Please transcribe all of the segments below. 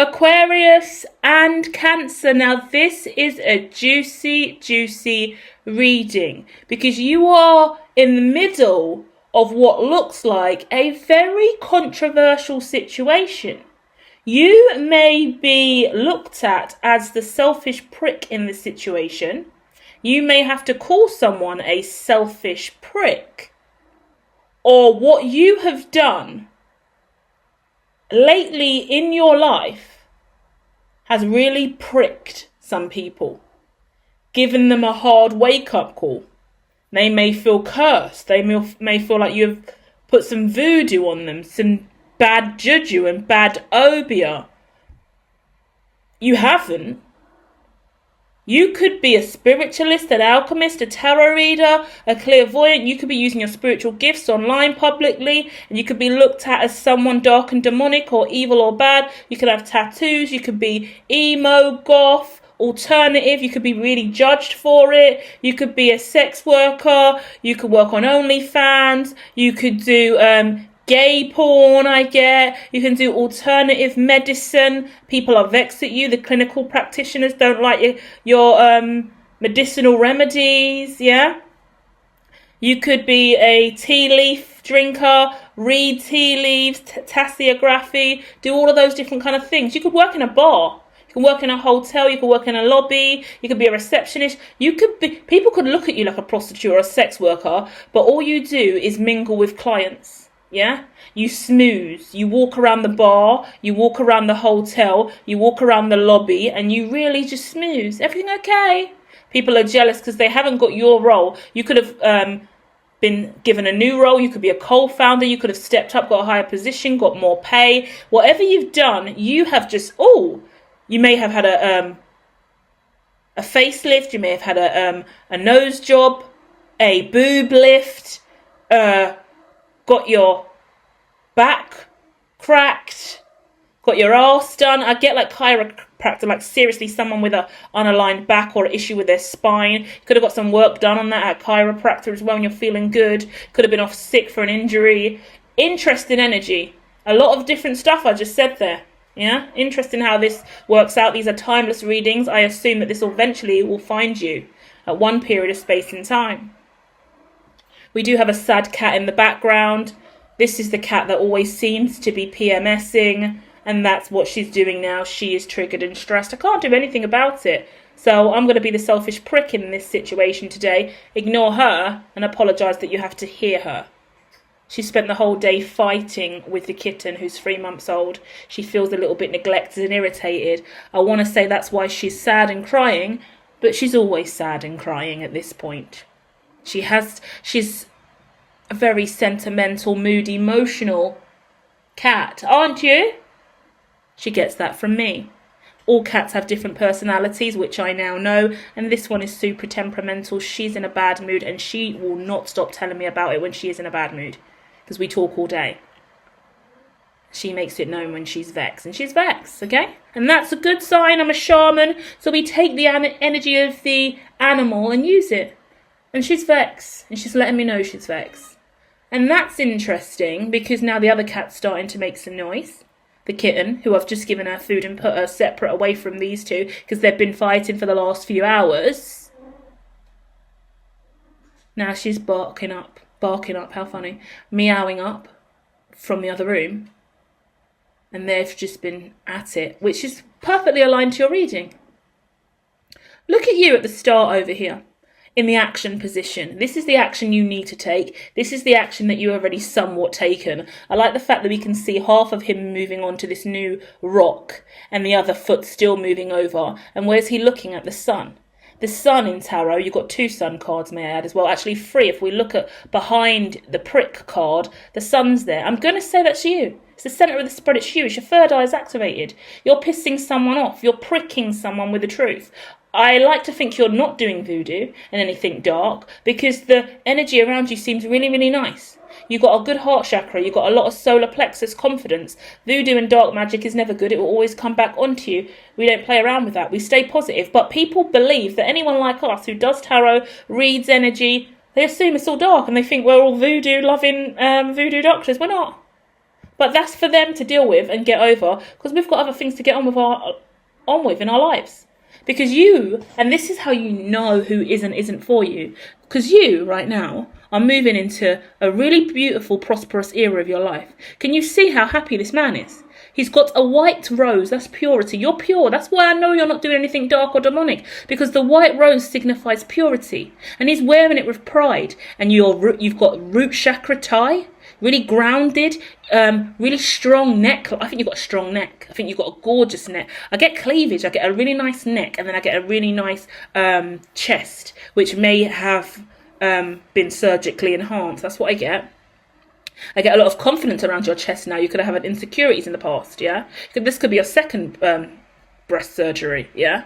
Aquarius and Cancer. Now this is a juicy reading because you are in the middle of what looks like a very controversial situation. You may be looked at as the selfish prick in this situation. You may have to call someone a selfish prick. Or what you have done lately in your life has really pricked some people, given them a hard wake-up call. They may feel cursed. They may feel like you've put some voodoo on them, some bad juju and bad obia. You haven't. You could be a spiritualist, an alchemist, a tarot reader, a clairvoyant. You could be using your spiritual gifts online publicly, and you could be looked at as someone dark and demonic or evil or bad. You could have tattoos. You could be emo, goth, alternative. You could be really judged for it. You could be a sex worker. You could work on OnlyFans. You could do gay porn, you can do alternative medicine. People are vexed at you. The clinical practitioners don't like your medicinal remedies, yeah? You could be a tea leaf drinker, read tea leaves, tassiography, do all of those different kind of things. You could work in a bar. You can work in a hotel, you can work in a lobby, you could be a receptionist. People could look at you like a prostitute or a sex worker, but all you do is mingle with clients. Yeah, you smooze, you walk around the bar, you walk around the hotel, you walk around the lobby, and you really just smooze. Everything okay? People are jealous because they haven't got your role. You could have been given a new role. You could be a co-founder. You could have stepped up, got a higher position, got more pay. Whatever you've done, you have just, you may have had a facelift. You may have had a nose job, a boob lift, got your back cracked, got your ass done. I get like chiropractor, like seriously someone with a unaligned back or an issue with their spine. Could have got some work done on that at chiropractor as well and you're feeling good. Could have been off sick for an injury. Interesting energy. A lot of different stuff I just said there. Yeah, interesting how this works out. These are timeless readings. I assume that this eventually will find you at one period of space and time. We do have a sad cat in the background. This is the cat that always seems to be PMSing, and that's what she's doing now. She is triggered and stressed. I can't do anything about it. So I'm going to be the selfish prick in this situation today. Ignore her and apologise that you have to hear her. She spent the whole day fighting with the kitten who's 3 months old. She feels a little bit neglected and irritated. I want to say that's why she's sad and crying, but she's always sad and crying at this point. She's a very sentimental, moody, emotional cat, aren't you? She gets that from me. All cats have different personalities, which I now know, and this one is super temperamental. She's in a bad mood, and she will not stop telling me about it when she is in a bad mood, because we talk all day. She makes it known when she's vexed, and she's vexed, okay? And that's a good sign. I'm a shaman, so we take the energy of the animal and use it. And she's vexed, and she's letting me know she's vexed. And that's interesting, because now the other cat's starting to make some noise. The kitten, who I've just given her food and put her separate away from these two, because they've been fighting for the last few hours. Now she's barking up, how funny, meowing up from the other room. And they've just been at it, which is perfectly aligned to your reading. Look at you at the start over here. In the action position. This is the action you need to take. This is the action that you already somewhat taken. I like the fact that we can see half of him moving on to this new rock and the other foot still moving over. And where's he looking at? The sun. The sun in tarot, you've got 2 sun cards, may I add, as well. Actually 3, if we look at behind the prick card, the sun's there. I'm going to say that's you. It's the centre of the spread, it's you. It's your third eye is activated. You're pissing someone off. You're pricking someone with the truth. I like to think you're not doing voodoo and anything dark because the energy around you seems really, really nice. You've got a good heart chakra. You've got a lot of solar plexus confidence. Voodoo and dark magic is never good. It will always come back onto you. We don't play around with that. We stay positive. But people believe that anyone like us who does tarot, reads energy, they assume it's all dark and they think we're all voodoo-loving voodoo doctors. We're not. But that's for them to deal with and get over, because we've got other things to get on with in our lives. Because you, and this is how you know who is and isn't for you, because you right now are moving into a really beautiful, prosperous era of your life. Can you see how happy this man is? He's got a white rose. That's purity. You're pure. That's why I know you're not doing anything dark or demonic, because the white rose signifies purity, and he's wearing it with pride. And you've got root chakra tie, really grounded, really strong neck. I think you've got a strong neck. I think you've got a gorgeous neck. I get cleavage. I get a really nice neck, and then I get a really nice chest, which may have been surgically enhanced. That's what I get. I get a lot of confidence around your chest now. You could have had insecurities in the past, yeah? This could be your second breast surgery, yeah?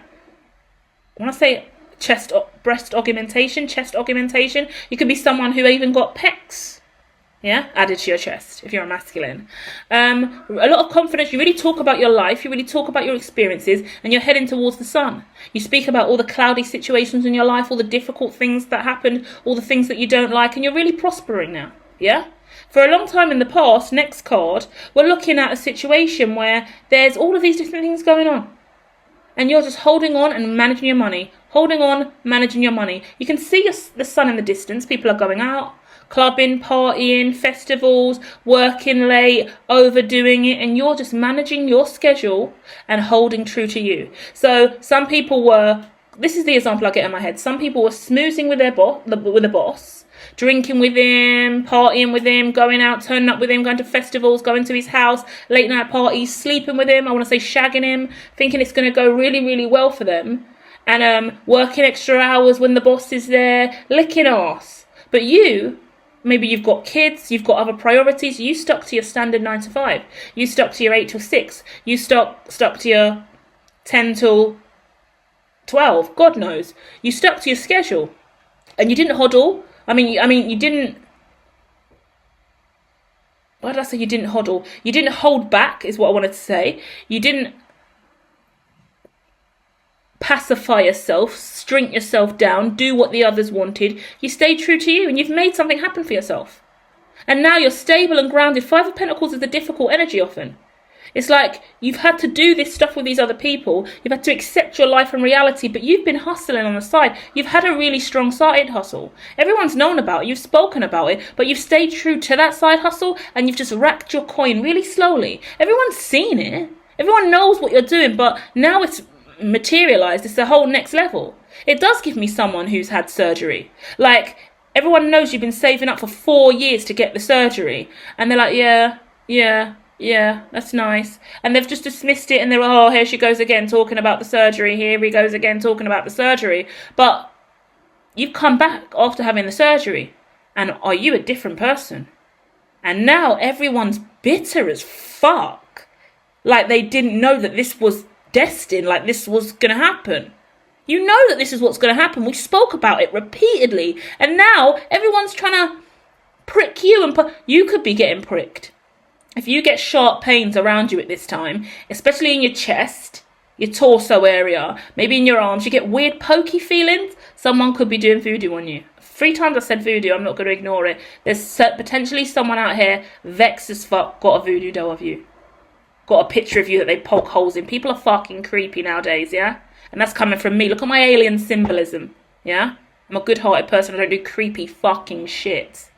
When I say breast augmentation, chest augmentation, you could be someone who even got pecs, yeah, added to your chest if you're a masculine. A lot of confidence. You really talk about your life. You really talk about your experiences, and you're heading towards the sun. You speak about all the cloudy situations in your life, all the difficult things that happened, all the things that you don't like, and you're really prospering now, yeah? For a long time in the past, next card, we're looking at a situation where there's all of these different things going on. And you're just holding on and managing your money. Holding on, managing your money. You can see the sun in the distance. People are going out, clubbing, partying, festivals, working late, overdoing it. And you're just managing your schedule and holding true to you. So some people were, this is the example I get in my head. Some people were smoozing with the boss. Drinking with him, partying with him, going out, turning up with him, going to festivals, going to his house, late night parties, sleeping with him, I want to say shagging him, thinking it's going to go really, really well for them, and working extra hours when the boss is there, licking arse. But you, maybe you've got kids, you've got other priorities, you stuck to your standard 9 to 5, you stuck to your 8 till 6, you stuck to your 10 till 12, God knows. You stuck to your schedule, and you didn't hodl. I mean, you didn't. Why did I say you didn't hodl? You didn't hold back, is what I wanted to say. You didn't pacify yourself, shrink yourself down, do what the others wanted. You stayed true to you, and you've made something happen for yourself. And now you're stable and grounded. 5 of Pentacles is the difficult energy often. It's like you've had to do this stuff with these other people. You've had to accept your life and reality, but you've been hustling on the side. You've had a really strong side hustle. Everyone's known about it. You've spoken about it, but you've stayed true to that side hustle, and you've just racked your coin really slowly. Everyone's seen it. Everyone knows what you're doing, but now it's materialized. It's the whole next level. It does give me someone who's had surgery. Like, everyone knows you've been saving up for 4 years to get the surgery, and they're like, yeah, that's nice. And they've just dismissed it, and they're, oh, here she goes again talking about the surgery. Here he goes again talking about the surgery. But you've come back after having the surgery, and are you a different person? And now everyone's bitter as fuck. Like they didn't know that this was destined, like this was going to happen. You know that this is what's going to happen. We spoke about it repeatedly, and now everyone's trying to prick you, and you could be getting pricked. If you get sharp pains around you at this time, especially in your chest, your torso area, maybe in your arms, you get weird pokey feelings, someone could be doing voodoo on you. 3 times I said voodoo, I'm not going to ignore it. There's potentially someone out here, vexed as fuck, got a voodoo doll of you. Got a picture of you that they poke holes in. People are fucking creepy nowadays, yeah? And that's coming from me. Look at my alien symbolism, yeah? I'm a good-hearted person. I don't do creepy fucking shit.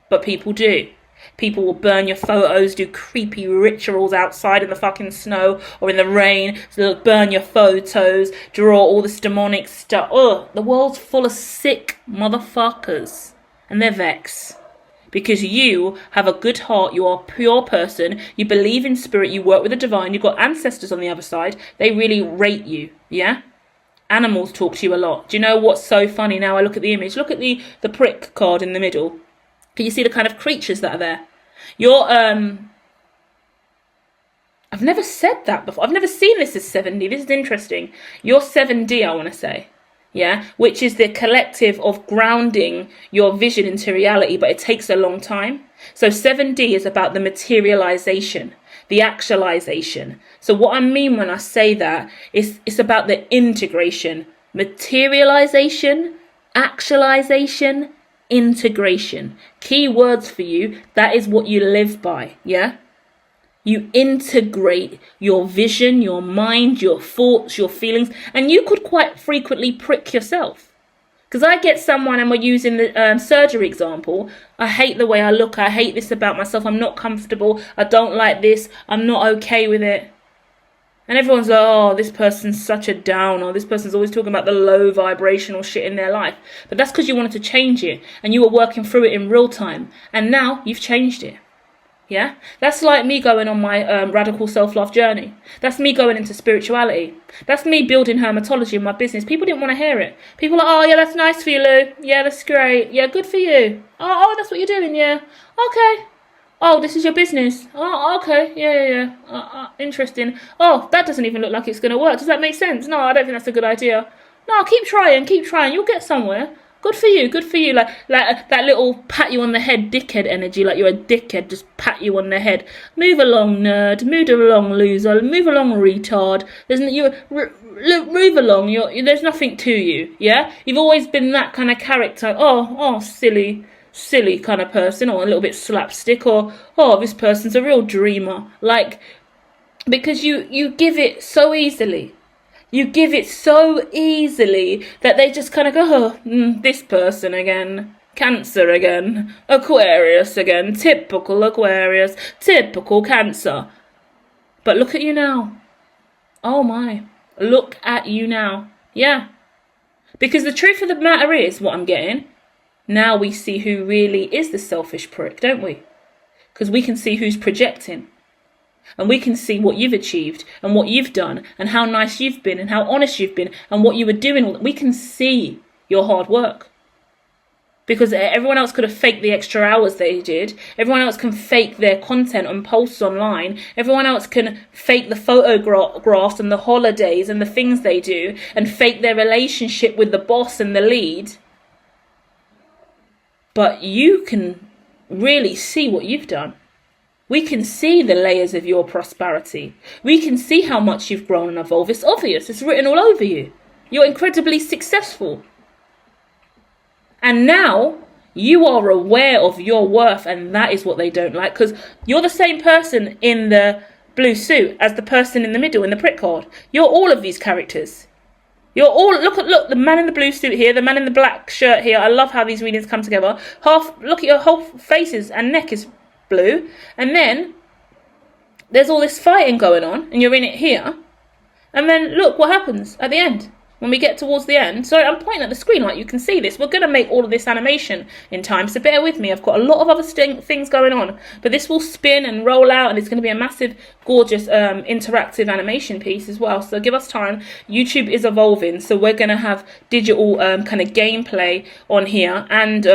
But people do. People will burn your photos, do creepy rituals outside in the fucking snow or in the rain. So they'll burn your photos, draw all this demonic stuff. Ugh, the world's full of sick motherfuckers. And they're vexed. Because you have a good heart, you are a pure person, you believe in spirit, you work with the divine, you've got ancestors on the other side. They really rate you, yeah? Animals talk to you a lot. Do you know what's so funny now? I look at the image. Look at the prick card in the middle. Can you see the kind of creatures that are there? I've never said that before. I've never seen this as 7D. This is interesting. You're 7D, I want to say. Yeah? Which is the collective of grounding your vision into reality, but it takes a long time. So 7D is about the materialization, the actualization. So what I mean when I say that is it's about the integration, materialization, actualization, integration. Key words for you. That is what you live by. Yeah. You integrate your vision, your mind, your thoughts, your feelings, and you could quite frequently prick yourself. Because I get someone, and we're using the surgery example, I hate the way I look, I hate this about myself, I'm not comfortable, I don't like this, I'm not okay with it. And everyone's like, oh, this person's such a downer, this person's always talking about the low vibrational shit in their life. But that's because you wanted to change it, and you were working through it in real time, and now you've changed it. Yeah, that's like me going on my radical self-love journey. That's me going into spirituality. That's me building hermetology in my business. People didn't want to hear it. People are like, oh yeah, that's nice for you, Lou. Yeah, that's great. Yeah, good for you. Oh, that's what you're doing. Yeah, okay. Oh, this is your business. Oh, okay. Yeah. Interesting. Oh, that doesn't even look like it's going to work. Does that make sense? No, I don't think that's a good idea. No, keep trying. You'll get somewhere. Good for you. Like that little pat you on the head dickhead energy, like you're a dickhead, just pat you on the head. Move along, nerd. Move along, loser. Move along, retard. Move along. There's nothing to you. Yeah, you've always been that kind of character. Oh, silly kind of person, or a little bit slapstick, or oh, this person's a real dreamer. Like, because you give it so easily. You give it so easily that they just kind of go, oh, this person again, Cancer again, Aquarius again, typical Aquarius, typical Cancer. But look at you now. Oh my, look at you now. Yeah. Because the truth of the matter is, what I'm getting, now we see who really is the selfish prick, don't we? Because we can see who's projecting. And we can see what you've achieved and what you've done and how nice you've been and how honest you've been and what you were doing. We can see your hard work. Because everyone else could have faked the extra hours they did. Everyone else can fake their content and posts online. Everyone else can fake the photographs and the holidays and the things they do and fake their relationship with the boss and the lead. But you can really see what you've done. We can see the layers of your prosperity. We can see how much you've grown and evolved. It's obvious. It's written all over you. You're incredibly successful. And now you are aware of your worth, and that is what they don't like, because you're the same person in the blue suit as the person in the middle in the prick card. You're all of these characters. You're all, look, the man in the blue suit here, the man in the black shirt here. I love how these readings come together. Look at your whole faces and neck is blue, and then there's all this fighting going on and you're in it here, and then look what happens at the end when we get towards the end. Sorry, I'm pointing at the screen like you can see this. We're going to make all of this animation in time, so bear with me. I've got a lot of other things going on, but this will spin and roll out, and it's going to be a massive gorgeous interactive animation piece as well, so give us time. YouTube is evolving, so we're going to have digital kind of gameplay on here, and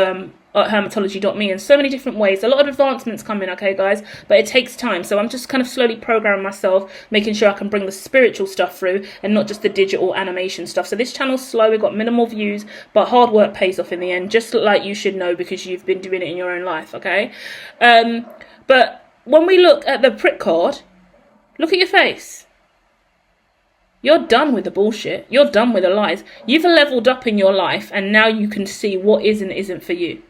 at hermetology.me in so many different ways. A lot of advancements coming, okay guys, but it takes time, so I'm just kind of slowly programming myself, making sure I can bring the spiritual stuff through and not just the digital animation stuff. So this channel's slow, we've got minimal views, but hard work pays off in the end, just like you should know, because you've been doing it in your own life, okay? But when we look at the prick card, look at your face. You're done with the bullshit. You're done with the lies. You've leveled up in your life, and now you can see what is and isn't for you.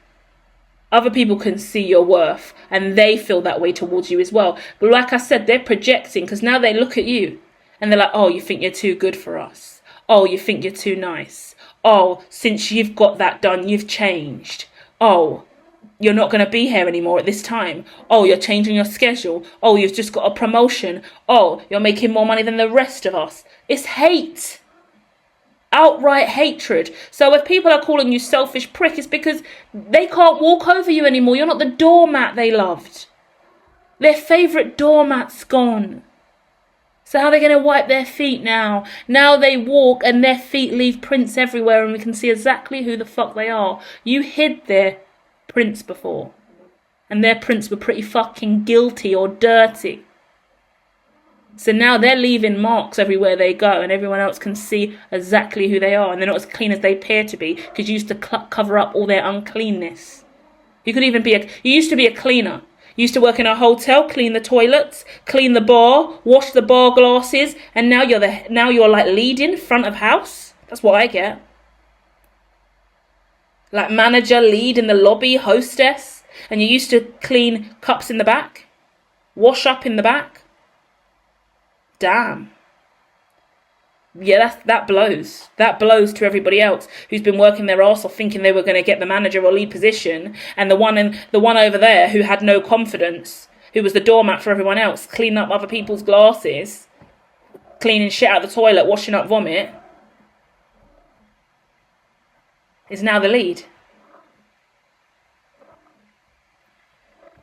Other people can see your worth, and they feel that way towards you as well. But like I said, they're projecting, because now they look at you and they're like, oh, you think you're too good for us. Oh, you think you're too nice. Oh, since you've got that done, you've changed. Oh, you're not going to be here anymore at this time. Oh, you're changing your schedule. Oh, you've just got a promotion. Oh, you're making more money than the rest of us. It's hate. Outright hatred. So if people are calling you selfish prick, it's because they can't walk over you anymore. You're not the doormat they loved. Their favourite doormat's gone. So how are they going to wipe their feet now? Now they walk and their feet leave prints everywhere, and we can see exactly who the fuck they are. You hid their prints before, and their prints were pretty fucking guilty or dirty. So now they're leaving marks everywhere they go, and everyone else can see exactly who they are, and they're not as clean as they appear to be, because you used to cover up all their uncleanness. You used to be a cleaner. You used to work in a hotel, clean the toilets, clean the bar, wash the bar glasses, and now you're like leading front of house. That's what I get. Like manager, lead in the lobby, hostess, and you used to clean cups in the back. wash up in the back. Damn. Yeah, that blows. That blows to everybody else who's been working their arse off thinking they were going to get the manager or lead position, and the one over there who had no confidence, who was the doormat for everyone else, cleaning up other people's glasses, cleaning shit out of the toilet, washing up vomit, is now the lead.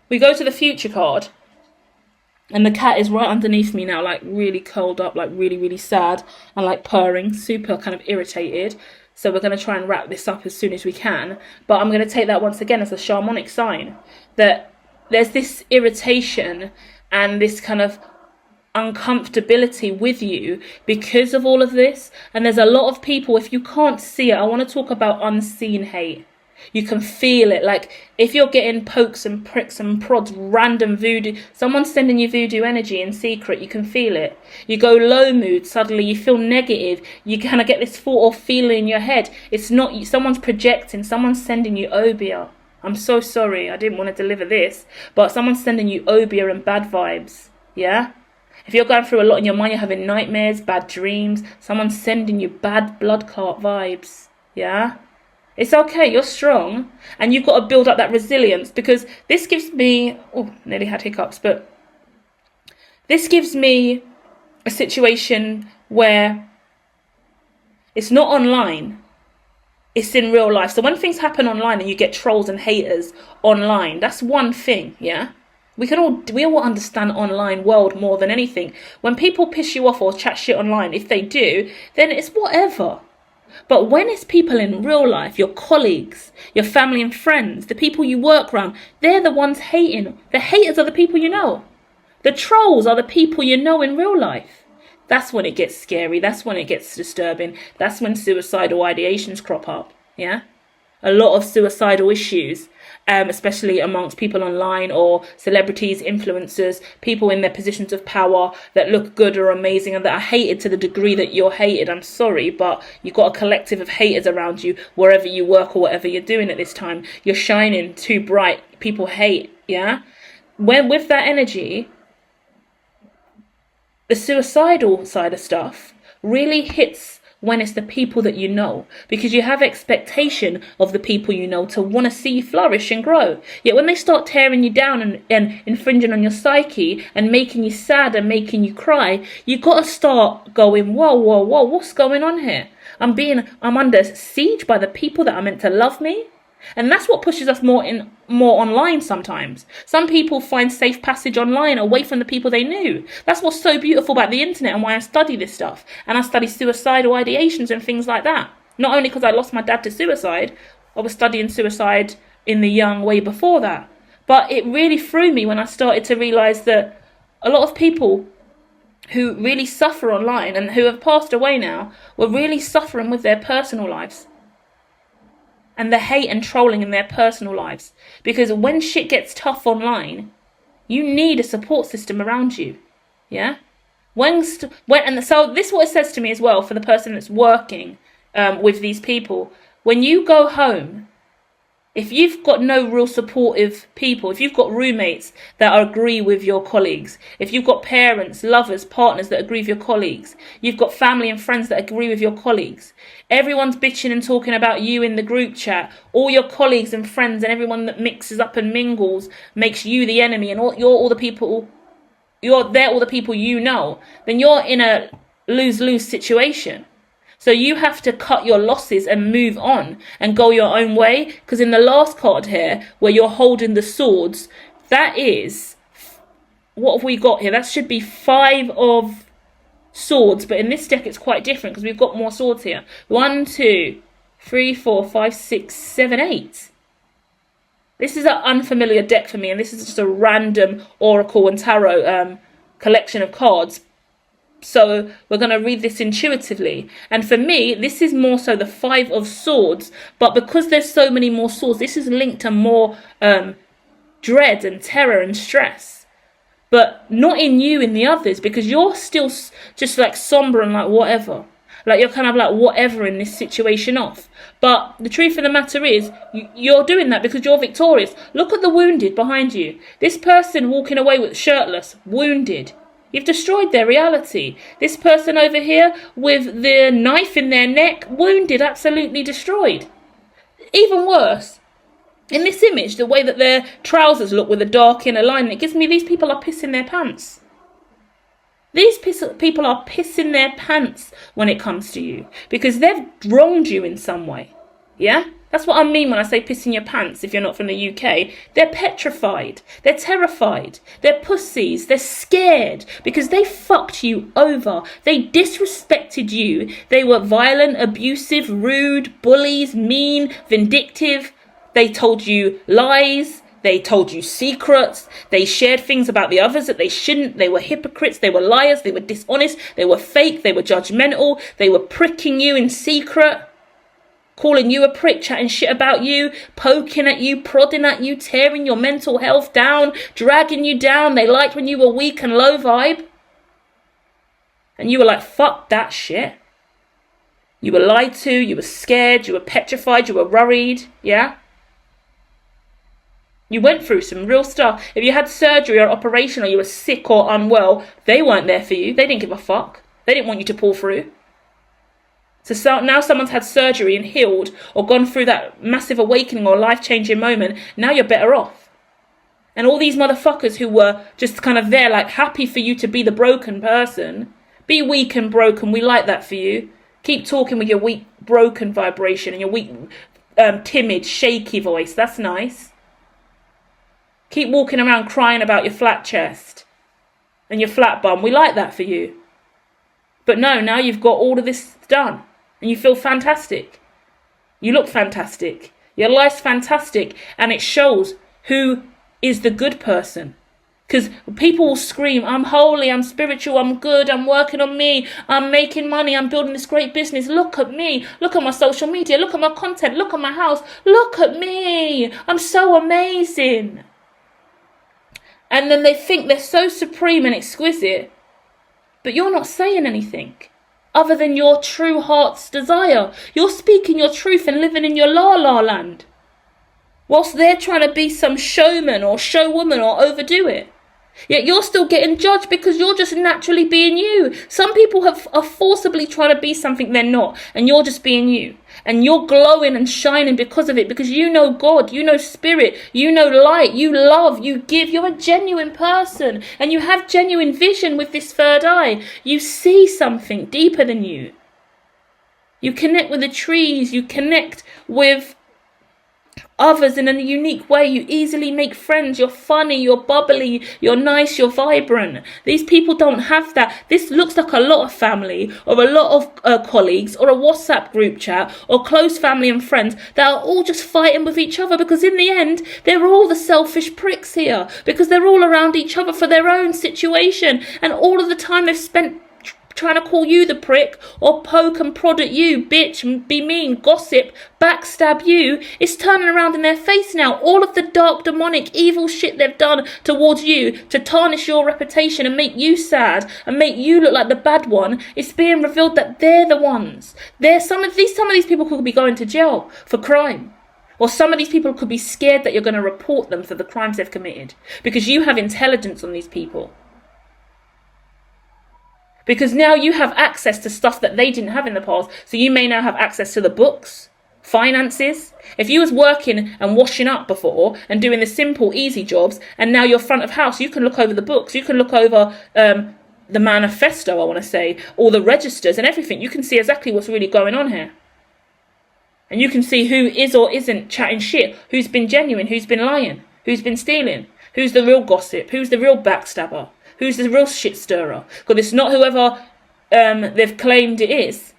We go to the future card, and the cat is right underneath me now, like really curled up, like really, really sad, and like purring, super kind of irritated. So we're going to try and wrap this up as soon as we can. But I'm going to take that once again as a shamanic sign that there's this irritation and this kind of uncomfortability with you because of all of this. And there's a lot of people, if you can't see it, I want to talk about unseen hate. You can feel it. Like if you're getting pokes and pricks and prods, random voodoo, someone's sending you voodoo energy in secret, you can feel it. You go low mood, suddenly you feel negative, you kind of get this thought or feeling in your head. It's not, someone's projecting, someone's sending you obia. I'm so sorry, I didn't want to deliver this, but someone's sending you obia and bad vibes. Yeah? If you're going through a lot in your mind, you're having nightmares, bad dreams, someone's sending you bad blood clot vibes. Yeah? It's okay, you're strong, and you've got to build up that resilience, because this gives me, nearly had hiccups, but this gives me a situation where it's not online, it's in real life. So when things happen online and you get trolls and haters online, that's one thing, yeah? We all understand online world more than anything. When people piss you off or chat shit online, if they do, then it's whatever. But when it's people in real life, your colleagues, your family and friends, the people you work around, they're the ones hating. The haters are the people you know. The trolls are the people you know in real life. That's when it gets scary. That's when it gets disturbing. That's when suicidal ideations crop up. Yeah? A lot of suicidal issues, especially amongst people online or celebrities, influencers, people in their positions of power that look good or amazing and that are hated to the degree that you're hated. I'm sorry, but you've got a collective of haters around you wherever you work or whatever you're doing at this time. You're shining too bright. People hate, yeah? When with that energy, the suicidal side of stuff really hits when it's the people that you know, because you have expectation of the people you know to want to see you flourish and grow. Yet when they start tearing you down and infringing on your psyche and making you sad and making you cry, you got to start going, whoa, what's going on here? I'm under siege by the people that are meant to love me. And that's what pushes us more online sometimes. Some people find safe passage online away from the people they knew. That's what's so beautiful about the internet and why I study this stuff. And I study suicidal ideations and things like that. Not only because I lost my dad to suicide, I was studying suicide in the young way before that. But it really threw me when I started to realise that a lot of people who really suffer online and who have passed away now were really suffering with their personal lives. And the hate and trolling in their personal lives. Because when shit gets tough online, you need a support system around you. Yeah? And so this is what it says to me as well for the person that's working with these people. When you go home, if you've got no real supportive people, if you've got roommates that agree with your colleagues, if you've got parents, lovers, partners that agree with your colleagues, you've got family and friends that agree with your colleagues, everyone's bitching and talking about you in the group chat, all your colleagues and friends and everyone that mixes up and mingles makes you the enemy, and they're all the people you know, then you're in a lose-lose situation. So you have to cut your losses and move on and go your own way. Because in the last card here, where you're holding the swords, that is, what have we got here? That should be 5 of swords. But in this deck, it's quite different because we've got more swords here. 1, 2, 3, 4, 5, 6, 7, 8. This is an unfamiliar deck for me. And this is just a random oracle and tarot collection of cards. So we're going to read this intuitively. And for me, this is more so the 5 of swords. But because there's so many more swords, this is linked to more dread and terror and stress. But not in you, in the others, because you're still just like somber and like whatever. Like, you're kind of like whatever in this situation off. But the truth of the matter is, you're doing that because you're victorious. Look at the wounded behind you. This person walking away with shirtless, wounded. You've destroyed their reality. This person over here with the knife in their neck, wounded, absolutely destroyed. Even worse, in this image, the way that their trousers look with a dark inner line, it gives me these people are pissing their pants. These people are pissing their pants when it comes to you because they've wronged you in some way. Yeah? That's what I mean when I say pissing your pants if you're not from the UK. They're petrified. They're terrified. They're pussies. They're scared because they fucked you over. They disrespected you. They were violent, abusive, rude, bullies, mean, vindictive. They told you lies. They told you secrets. They shared things about the others that they shouldn't. They were hypocrites. They were liars. They were dishonest. They were fake. They were judgmental. They were pricking you in secret. Calling you a prick, chatting shit about you, poking at you, prodding at you, tearing your mental health down, dragging you down. They liked when you were weak and low vibe. And you were like, fuck that shit. You were lied to, you were scared, you were petrified, you were worried, yeah? You went through some real stuff. If you had surgery or operation or you were sick or unwell, they weren't there for you. They didn't give a fuck. They didn't want you to pull through. So now someone's had surgery and healed or gone through that massive awakening or life-changing moment. Now you're better off. And all these motherfuckers who were just kind of there, like happy for you to be the broken person. Be weak and broken. We like that for you. Keep talking with your weak, broken vibration and your weak, timid, shaky voice. That's nice. Keep walking around crying about your flat chest and your flat bum. We like that for you. But no, now you've got all of this done. And you feel fantastic. You look fantastic. Your life's fantastic. And it shows who is the good person. Because people will scream, I'm holy, I'm spiritual, I'm good, I'm working on me, I'm making money, I'm building this great business. Look at me. Look at my social media. Look at my content. Look at my house. Look at me. I'm so amazing. And then they think they're so supreme and exquisite. But you're not saying anything other than your true heart's desire. You're speaking your truth and living in your la-la land. Whilst they're trying to be some showman or showwoman or overdo it. Yet you're still getting judged because you're just naturally being you. Some people are forcibly trying to be something they're not. And you're just being you. And you're glowing and shining because of it. Because you know God, you know spirit, you know light, you love, you give. You're a genuine person. And you have genuine vision with this third eye. You see something deeper than you. You connect with the trees. You connect with others in a unique way. You easily make friends. You're funny, you're bubbly, you're nice, you're vibrant. These people don't have that. This looks like a lot of family or a lot of colleagues or a WhatsApp group chat or close family and friends that are all just fighting with each other because in the end they're all the selfish pricks here because they're all around each other for their own situation, and all of the time they've spent trying to call you the prick or poke and prod at you, bitch, be mean, gossip, backstab you, it's turning around in their face now. All of the dark, demonic, evil shit they've done towards you to tarnish your reputation and make you sad and make you look like the bad one, it's being revealed that they're the ones. Some of these people could be going to jail for crime. Or some of these people could be scared that you're going to report them for the crimes they've committed because you have intelligence on these people. Because now you have access to stuff that they didn't have in the past. So you may now have access to the books, finances. If you was working and washing up before and doing the simple, easy jobs, and now you're front of house, you can look over the books. You can look over the manifesto, I want to say, all the registers and everything. You can see exactly what's really going on here. And you can see who is or isn't chatting shit, who's been genuine, who's been lying, who's been stealing, who's the real gossip, who's the real backstabber. Who's the real shit stirrer? Because it's not whoever they've claimed it is.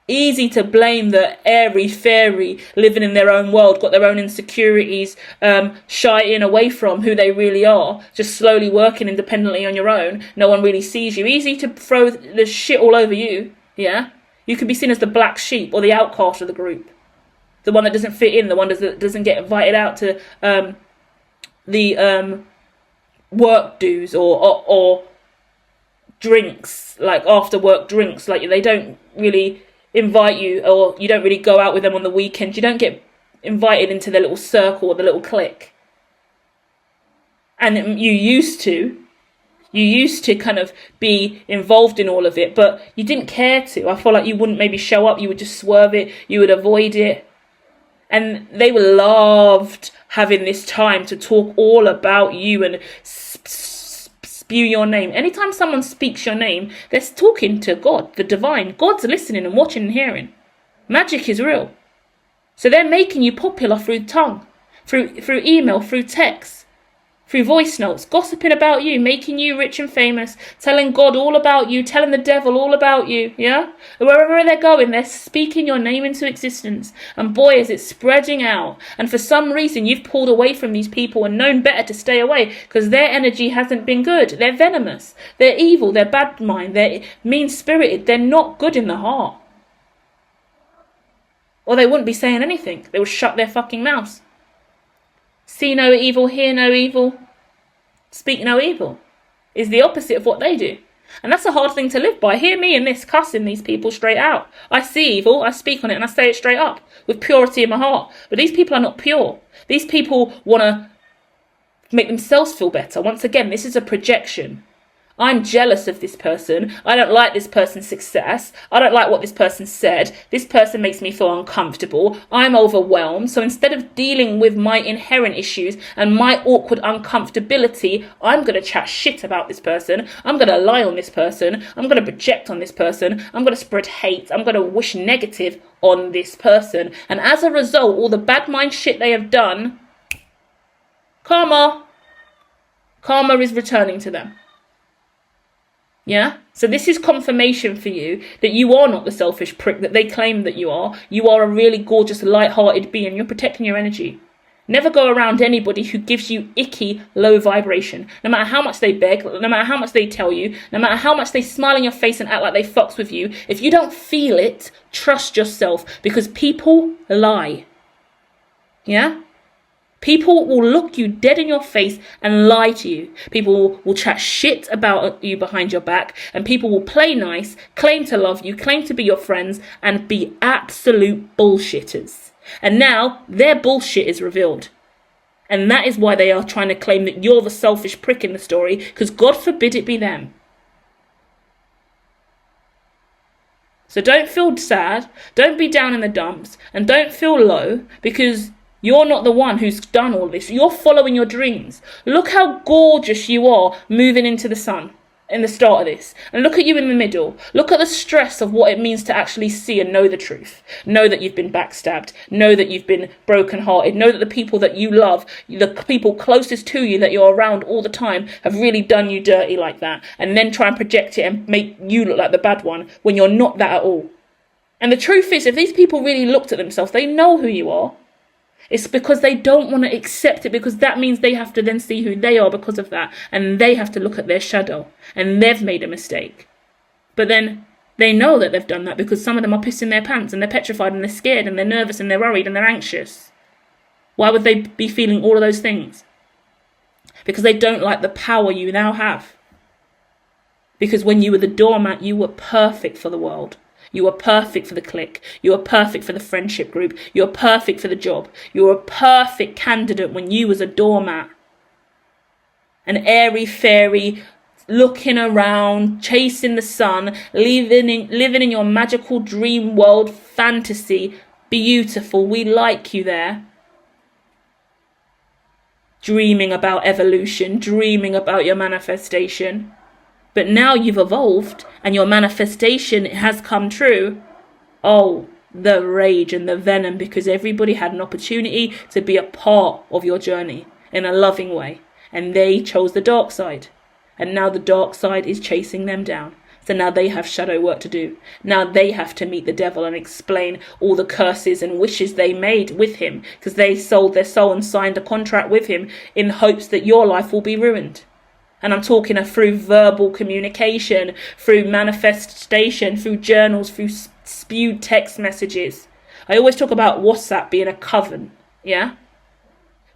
Easy to blame the airy fairy living in their own world, got their own insecurities, shying away from who they really are, just slowly working independently on your own. No one really sees you. Easy to throw the shit all over you, yeah? You could be seen as the black sheep or the outcast of the group. The one that doesn't fit in, the one that doesn't get invited out to the work dues or drinks, like after work drinks. Like they don't really invite you, or you don't really go out with them on the weekends. You don't get invited into their little circle or the little clique. And you used to kind of be involved in all of it, but you didn't care to. I feel like you wouldn't maybe show up, you would just swerve it, you would avoid it. And they loved having this time to talk all about you and spew your name. Anytime someone speaks your name, they're talking to God, the divine. God's listening and watching and hearing. Magic is real. So they're making you popular through tongue, through email, through text, through voice notes, gossiping about you, making you rich and famous, telling God all about you, telling the devil all about you, yeah? Wherever they're going, they're speaking your name into existence. And boy, is it spreading out. And for some reason, you've pulled away from these people and known better to stay away because their energy hasn't been good. They're venomous. They're evil. They're bad mind. They're mean-spirited. They're not good in the heart. Or they wouldn't be saying anything. They would shut their fucking mouths. See no evil, hear no evil, speak no evil is the opposite of what they do. And that's a hard thing to live by. Hear me in this, cussing these people straight out. I see evil, I speak on it, and I say it straight up with purity in my heart. But these people are not pure. These people want to make themselves feel better. Once again, this is a projection. I'm jealous of this person. I don't like this person's success. I don't like what this person said. This person makes me feel uncomfortable. I'm overwhelmed. So instead of dealing with my inherent issues and my awkward uncomfortability, I'm going to chat shit about this person. I'm going to lie on this person. I'm going to project on this person. I'm going to spread hate. I'm going to wish negative on this person. And as a result, all the bad mind shit they have done, karma is returning to them. Yeah? So this is confirmation for you that you are not the selfish prick that they claim that you are. You are a really gorgeous, light-hearted being. You're protecting your energy. Never go around anybody who gives you icky, low vibration. No matter how much they beg, no matter how much they tell you, no matter how much they smile in your face and act like they fucks with you, if you don't feel it, trust yourself, because people lie. Yeah? People will look you dead in your face and lie to you. People will chat shit about you behind your back, and people will play nice, claim to love you, claim to be your friends, and be absolute bullshitters. And now their bullshit is revealed. And that is why they are trying to claim that you're the selfish prick in the story, because God forbid it be them. So don't feel sad, don't be down in the dumps, and don't feel low, because you're not the one who's done all this. You're following your dreams. Look how gorgeous you are moving into the sun in the start of this. And look at you in the middle. Look at the stress of what it means to actually see and know the truth. Know that you've been backstabbed. Know that you've been brokenhearted. Know that the people that you love, the people closest to you that you're around all the time, have really done you dirty like that. And then try and project it and make you look like the bad one when you're not that at all. And the truth is, if these people really looked at themselves, they know who you are. It's because they don't want to accept it, because that means they have to then see who they are because of that. And they have to look at their shadow. And they've made a mistake. But then they know that they've done that because some of them are pissing their pants and they're petrified and they're scared and they're nervous and they're worried and they're anxious. Why would they be feeling all of those things? Because they don't like the power you now have. Because when you were the doormat, you were perfect for the world. You were perfect for the clique. You were perfect for the friendship group. You were perfect for the job. You were a perfect candidate when you was a doormat. An airy-fairy, looking around, chasing the sun, living in your magical dream world fantasy. Beautiful. We like you there. Dreaming about evolution. Dreaming about your manifestation. But now you've evolved and your manifestation has come true. Oh, the rage and the venom, because everybody had an opportunity to be a part of your journey in a loving way. And they chose the dark side. And now the dark side is chasing them down. So now they have shadow work to do. Now they have to meet the devil and explain all the curses and wishes they made with him, because they sold their soul and signed a contract with him in hopes that your life will be ruined. And I'm talking through verbal communication, through manifestation, through journals, through spewed text messages. I always talk about WhatsApp being a coven, yeah?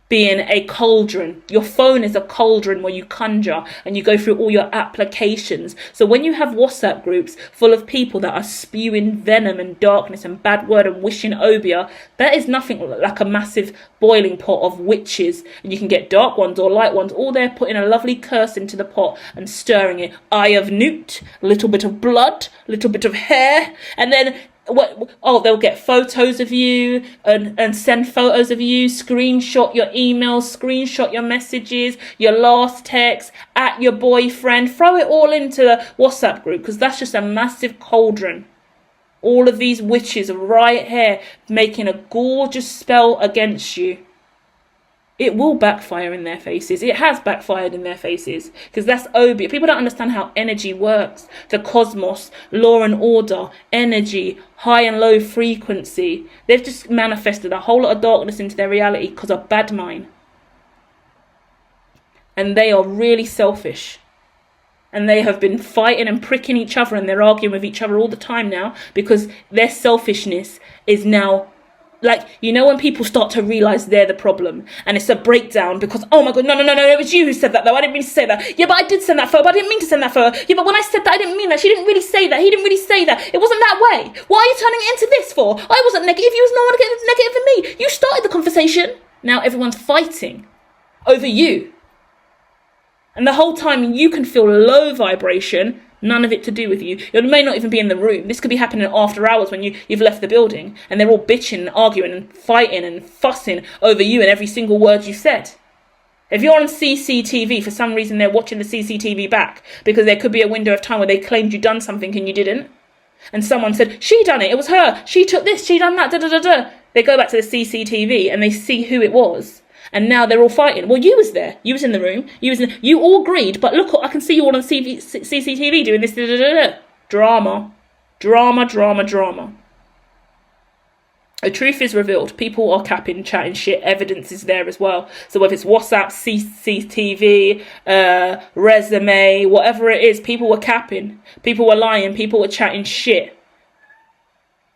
being a cauldron. Your phone is a cauldron where you conjure and you go through all your applications. So when you have WhatsApp groups full of people that are spewing venom and darkness and bad word and wishing obia, that is nothing like a massive boiling pot of witches. And you can get dark ones or light ones, all there putting a lovely curse into the pot and stirring it. Eye of newt, a little bit of blood, a little bit of hair, and then they'll get photos of you and send photos of you, screenshot your emails, screenshot your messages, your last text, at your boyfriend, throw it all into the WhatsApp group, because that's just a massive cauldron. All of these witches right here making a gorgeous spell against you. It will backfire in their faces. It has backfired in their faces, because that's obia. People don't understand how energy works. The cosmos, law and order, energy, high and low frequency. They've just manifested a whole lot of darkness into their reality because of bad mind. And they are really selfish. And they have been fighting and pricking each other, and they're arguing with each other all the time now, because their selfishness is now, like, you know, when people start to realise they're the problem and it's a breakdown because, oh my God, no, it was you who said that though, I didn't mean to say that. Yeah, but I did send that photo, but I didn't mean to send that photo. Yeah, but when I said that, I didn't mean that. She didn't really say that. He didn't really say that. It wasn't that way. Why are you turning it into this for? I wasn't negative. You was no one negative than me. You started the conversation. Now everyone's fighting over you. And the whole time you can feel low vibration, none of it to do with you. You may not even be in the room. This could be happening after hours when you've left the building and they're all bitching and arguing and fighting and fussing over you and every single word you said. If you're on CCTV, for some reason they're watching the CCTV back because there could be a window of time where they claimed you done something and you didn't. And someone said, she done it, it was her, she took this, she done that, da-da-da-da. They go back to the CCTV and they see who it was. And now they're all fighting. Well, you was there. You was in the room. You all agreed. But look, I can see you all on CCTV doing this. Drama. The truth is revealed. People are capping, chatting shit. Evidence is there as well. So whether it's WhatsApp, CCTV, resume, whatever it is, people were capping. People were lying. People were chatting shit.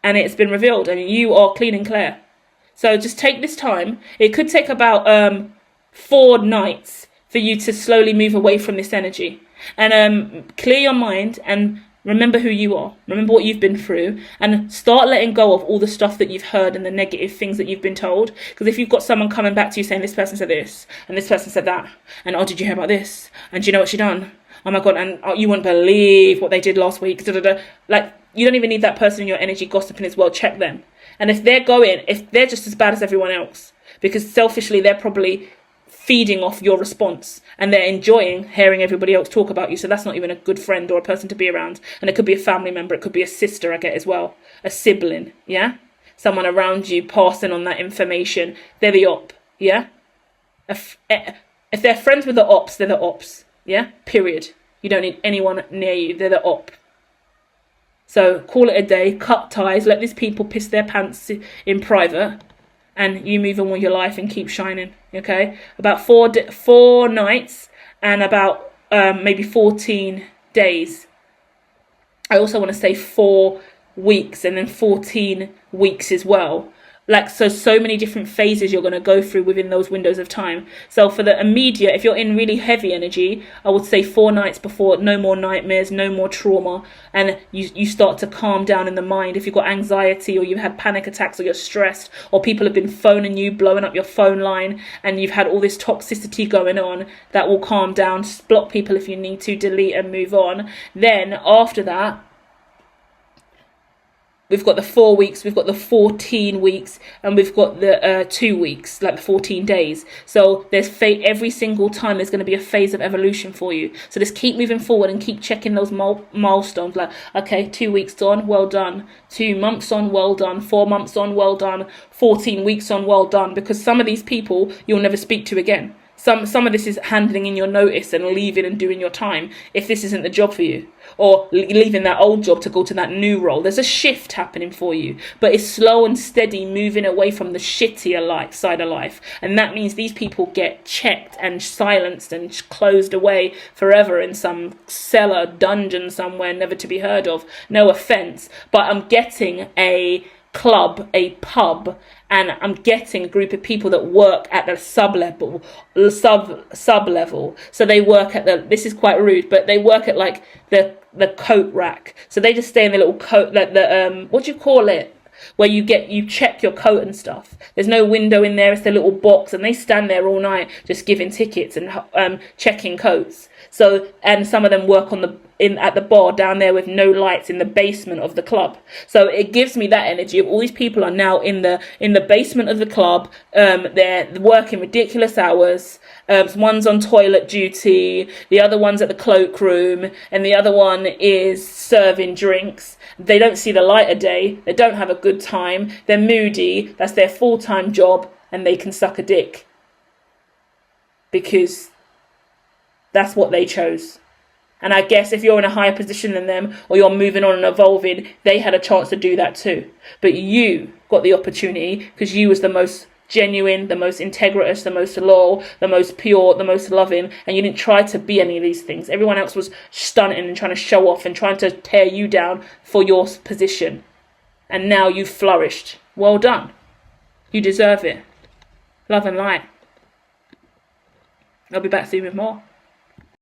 And it's been revealed. And you are clean and clear. So just take this time. It could take about 4 nights for you to slowly move away from this energy. And clear your mind and remember who you are. Remember what you've been through. And start letting go of all the stuff that you've heard and the negative things that you've been told. Because if you've got someone coming back to you saying, this person said this, and this person said that, and oh, did you hear about this? And do you know what she done? Oh my God, and you wouldn't believe what they did last week. Like, you don't even need that person in your energy gossiping as well. Check them. And if they're just as bad as everyone else, because selfishly they're probably feeding off your response and they're enjoying hearing everybody else talk about you. So that's not even a good friend or a person to be around. And it could be a family member. It could be a sister, I get as well. A sibling, yeah? Someone around you passing on that information. They're the op, yeah? If they're friends with the ops, they're the ops, yeah? Period. You don't need anyone near you. They're the op. So call it a day, cut ties, let these people piss their pants in private, and you move on with your life and keep shining, okay? About 4 nights and about maybe 14 days. I also want to say 4 weeks and then 14 weeks as well. Like, so many different phases you're going to go through within those windows of time. So for the immediate, if you're in really heavy energy, I would say 4 nights before, no more nightmares, no more trauma. And you start to calm down in the mind. If you've got anxiety or you've had panic attacks or you're stressed or people have been phoning you, blowing up your phone line, and you've had all this toxicity going on, that will calm down. Just block people if you need to, delete and move on. Then after that, we've got the 4 weeks, we've got the 14 weeks, and we've got the 2 weeks, like the 14 days. So there's every single time there's going to be a phase of evolution for you. So just keep moving forward and keep checking those milestones. Like, okay, 2 weeks on, well done. 2 months on, well done. 4 months on, well done. 14 weeks on, well done. Because some of these people you'll never speak to again. Some of this is handling in your notice and leaving and doing your time if this isn't the job for you. Or leaving that old job to go to that new role. There's a shift happening for you. But it's slow and steady moving away from the shittier side of life. And that means these people get checked and silenced and closed away forever in some cellar dungeon somewhere never to be heard of. No offence. But I'm getting a club, a pub, and I'm getting a group of people that work at the sub level. So they work at this is quite rude, but they work at like the coat rack. So they just stay in the little coat, like the what do you call it, where you check your coat and stuff. There's no window in there, it's the little box, and they stand there all night just giving tickets and checking coats. So, and some of them work at the bar down there with no lights in the basement of the club. So it gives me that energy of all these people are now in the basement of the club. They're working ridiculous hours. One's on toilet duty, the other one's at the cloakroom, and the other one is serving drinks. They don't see the light of day. They don't have a good time. They're moody. That's their full-time job, and they can suck a dick because that's what they chose. And I guess if you're in a higher position than them, or you're moving on and evolving, they had a chance to do that too. But you got the opportunity because you was the most genuine, the most integritous, the most loyal, the most pure, the most loving, and you didn't try to be any of these things. Everyone else was stunting and trying to show off and trying to tear you down for your position. And now you've flourished. Well done. You deserve it. Love and light. I'll be back soon with more.